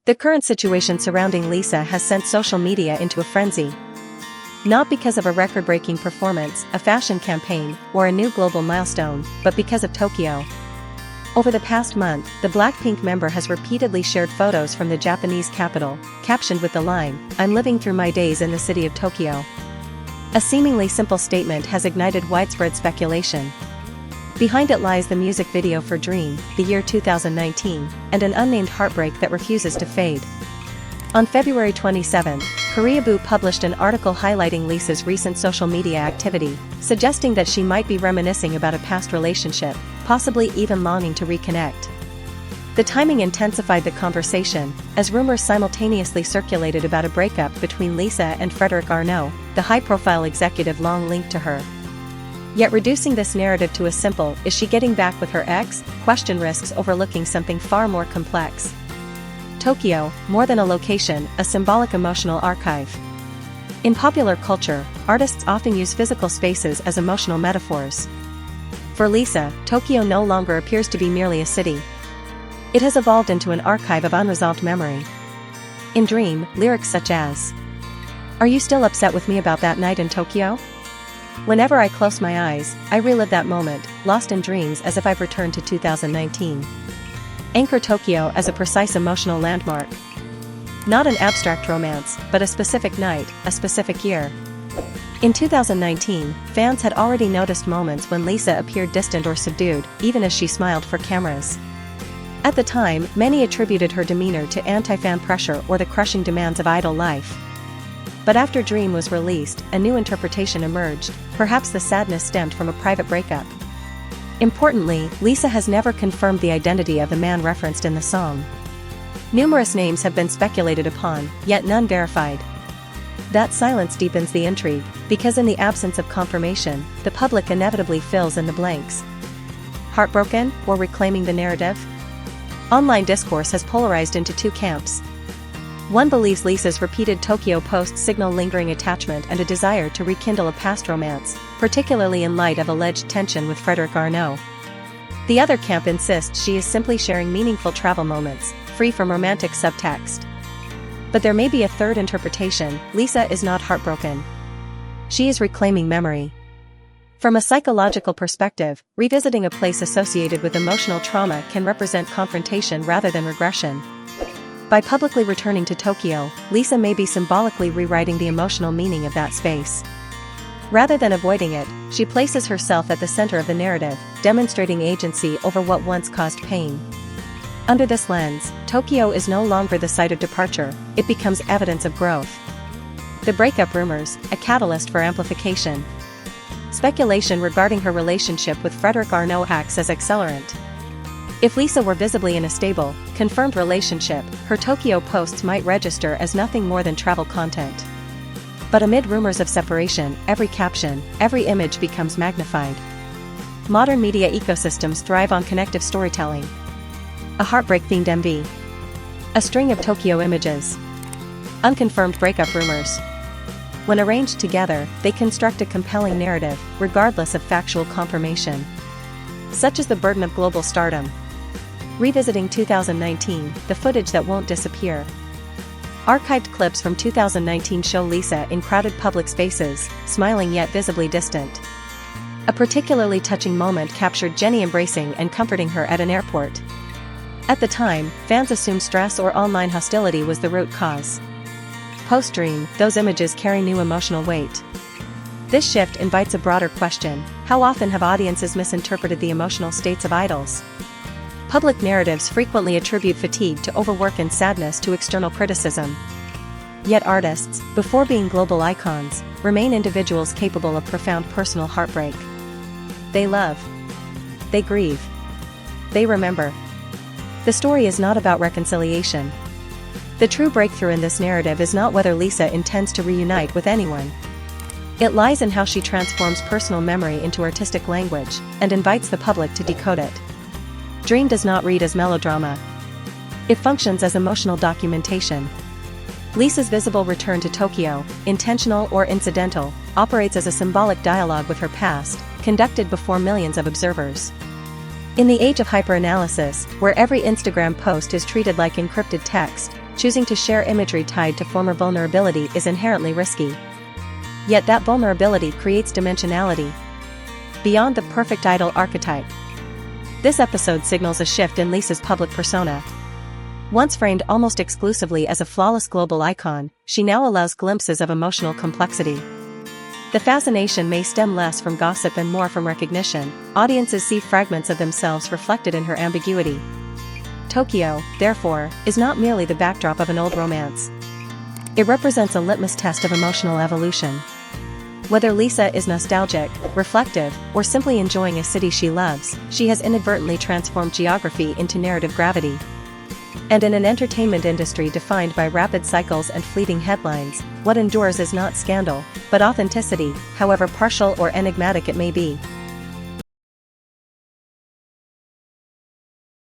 The current situation surrounding Lisa has sent social media into a frenzy. Not because of a record-breaking performance, a fashion campaign, or a new global milestone, but because of Tokyo. Over the past month, the Blackpink member has repeatedly shared photos from the Japanese capital, captioned with the line, "I'm living through my days in the city of Tokyo." A seemingly simple statement has ignited widespread speculation. Behind it lies the music video for Dream, the year 2019, and an unnamed heartbreak that refuses to fade. On February 27, Koreaboo published an article highlighting Lisa's recent social media activity, suggesting that she might be reminiscing about a past relationship, possibly even longing to reconnect. The timing intensified the conversation, as rumors simultaneously circulated about a breakup between Lisa and Frédéric Arnault, the high-profile executive long linked to her. Yet reducing this narrative to a simple, "Is she getting back with her ex?" question risks overlooking something far more complex. Tokyo, more than a location, a symbolic emotional archive. In popular culture, artists often use physical spaces as emotional metaphors. For Lisa, Tokyo no longer appears to be merely a city. It has evolved into an archive of unresolved memory. In Dream, lyrics such as, "Are you still upset with me about that night in Tokyo? Whenever I close my eyes, I relive that moment, lost in dreams as if I've returned to 2019. Anchor Tokyo as a precise emotional landmark. Not an abstract romance, but a specific night, a specific year." In 2019, fans had already noticed moments when Lisa appeared distant or subdued, even as she smiled for cameras. At the time, many attributed her demeanor to anti-fan pressure or the crushing demands of idol life. But after Dream was released, a new interpretation emerged, perhaps the sadness stemmed from a private breakup. Importantly, Lisa has never confirmed the identity of the man referenced in the song. Numerous names have been speculated upon, yet none verified. That silence deepens the intrigue, because in the absence of confirmation, the public inevitably fills in the blanks. Heartbroken, or reclaiming the narrative? Online discourse has polarized into two camps. One believes Lisa's repeated Tokyo posts signal lingering attachment and a desire to rekindle a past romance, particularly in light of alleged tension with Frédéric Arnault. The other camp insists she is simply sharing meaningful travel moments, free from romantic subtext. But there may be a third interpretation: Lisa is not heartbroken. She is reclaiming memory. From a psychological perspective, revisiting a place associated with emotional trauma can represent confrontation rather than regression. By publicly returning to Tokyo, Lisa may be symbolically rewriting the emotional meaning of that space. Rather than avoiding it, she places herself at the center of the narrative, demonstrating agency over what once caused pain. Under this lens, Tokyo is no longer the site of departure, it becomes evidence of growth. The breakup rumors, a catalyst for amplification. Speculation regarding her relationship with Frédéric Arnault acts as accelerant. If Lisa were visibly in a stable, confirmed relationship, her Tokyo posts might register as nothing more than travel content. But amid rumors of separation, every caption, every image becomes magnified. Modern media ecosystems thrive on connective storytelling. A heartbreak-themed MV. A string of Tokyo images. Unconfirmed breakup rumors. When arranged together, they construct a compelling narrative, regardless of factual confirmation. Such is the burden of global stardom. Revisiting 2019, the footage that won't disappear. Archived clips from 2019 show Lisa in crowded public spaces, smiling yet visibly distant. A particularly touching moment captured Jennie embracing and comforting her at an airport. At the time, fans assumed stress or online hostility was the root cause. Post-Dream, those images carry new emotional weight. This shift invites a broader question: how often have audiences misinterpreted the emotional states of idols? Public narratives frequently attribute fatigue to overwork and sadness to external criticism. Yet artists, before being global icons, remain individuals capable of profound personal heartbreak. They love. They grieve. They remember. The story is not about reconciliation. The true breakthrough in this narrative is not whether Lisa intends to reunite with anyone. It lies in how she transforms personal memory into artistic language, and invites the public to decode it. Dream does not read as melodrama. It functions as emotional documentation. Lisa's visible return to Tokyo, intentional or incidental, operates as a symbolic dialogue with her past, conducted before millions of observers. In the age of hyperanalysis, where every Instagram post is treated like encrypted text, choosing to share imagery tied to former vulnerability is inherently risky. Yet that vulnerability creates dimensionality beyond the perfect idol archetype. This episode signals a shift in Lisa's public persona. Once framed almost exclusively as a flawless global icon, she now allows glimpses of emotional complexity. The fascination may stem less from gossip and more from recognition. Audiences see fragments of themselves reflected in her ambiguity. Tokyo, therefore, is not merely the backdrop of an old romance. It represents a litmus test of emotional evolution. Whether Lisa is nostalgic, reflective, or simply enjoying a city she loves, she has inadvertently transformed geography into narrative gravity. And in an entertainment industry defined by rapid cycles and fleeting headlines, what endures is not scandal, but authenticity, however partial or enigmatic it may be.